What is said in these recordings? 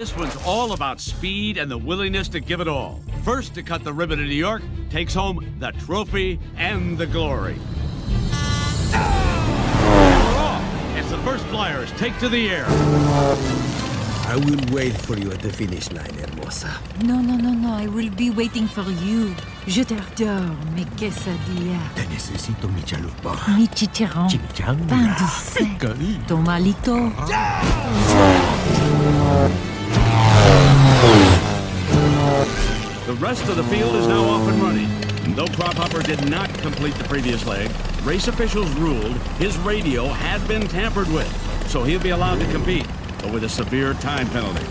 This one's all about speed and the willingness to give it all. First to cut the ribbon in New York takes home the trophy and the glory. We're off as the first flyers take to the air. I will wait for you at the finish line, hermosa. No, I will be waiting for you. Je t'adore, mes quesadillas. Te necesito, mi chalupa. Mi chicharrón. Chimichanga. Pain dulce. Tomalito. The rest of the field is now off and running. And though Crop Hopper did not complete the previous leg, race officials ruled his radio had been tampered with, so he'll be allowed to compete, but with a severe time penalty.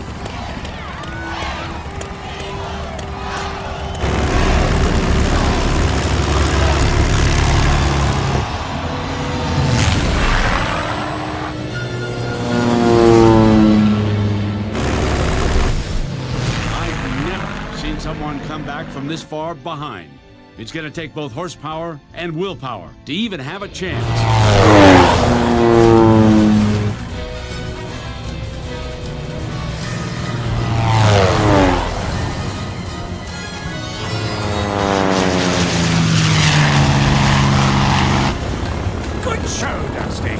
Someone come back from this far behind. It's going to take both horsepower and willpower to even have a chance. Good show, Dusty.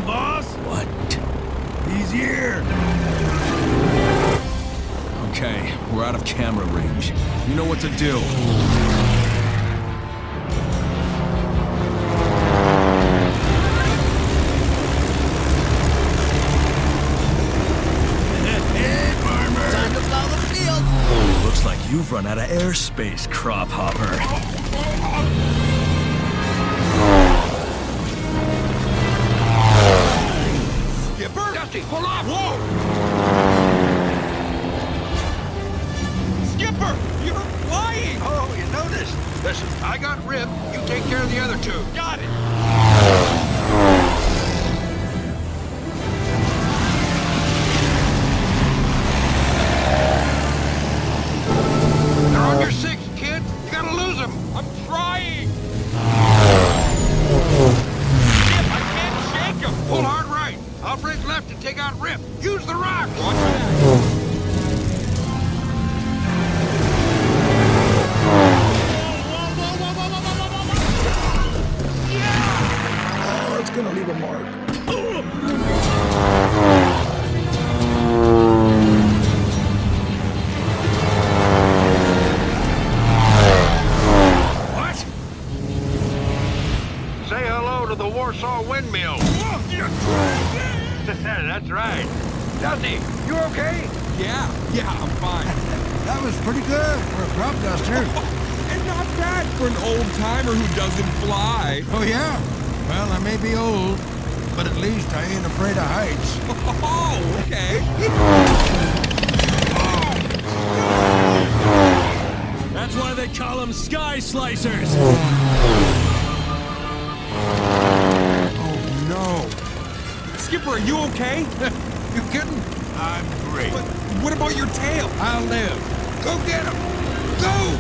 Boss? What? He's here. Okay, we're out of camera range. You know what to do. Time to plow the field. Looks like you've run out of airspace, Crop Hopper. Skipper! Dusty, pull off! Whoa! Skipper! You're flying! Oh, you noticed. Listen, I got Rip. You take care of the other two. Got it! They're on your six, kid. You gotta lose them. I'm trying! Skip, I can't shake them. Pull hard right. I'll break left and take out Rip. Use the rock. Watch that. Oh, it's gonna leave a mark. What? Say hello to the Warsaw Windmill. That's right. Dusty, you okay? Yeah, I'm fine. That was pretty good for a crop duster. And not bad for an old-timer who doesn't fly. Oh, yeah? Well, I may be old, but at least I ain't afraid of heights. Oh, okay. That's why they call them sky slicers. Oh, no. Skipper, are you okay? You kidding? I'm great. What about your tail? I'll live. Go get him. Go!